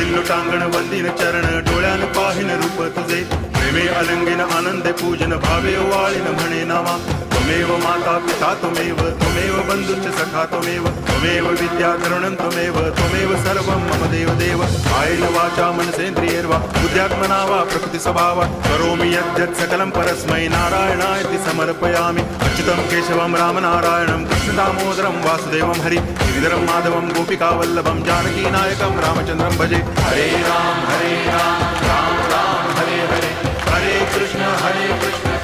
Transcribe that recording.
विल्लू टांगण वंदिन चरण डोळ्यान पाहिन रूप तुझे प्रेमे अलंगिन आनंदे पूजन भावे वाळीन म्हणे नामा त्वमेव माता पिता त्वमेव बंधुश्च सखा त्वमेव विद्या तरुणं त्वमेव सर्वं मम देव कायेन वाचा मनसेन्द्रियैर्वा बुद्ध्यात्मना वा प्रकृति स्वभावा करोमि यद्यत् सकलं परस्मै नारायणायति समर्पयामि अच्युतं केशवं रामनारायणं कृष्णदामोदरं वासुदेवं हरि गिरिधरं माधवं गोपिकावल्लभं जानकीनायकं रामचन्द्रं भजे हरे राम राम राम हरे हरे हरे कृष्ण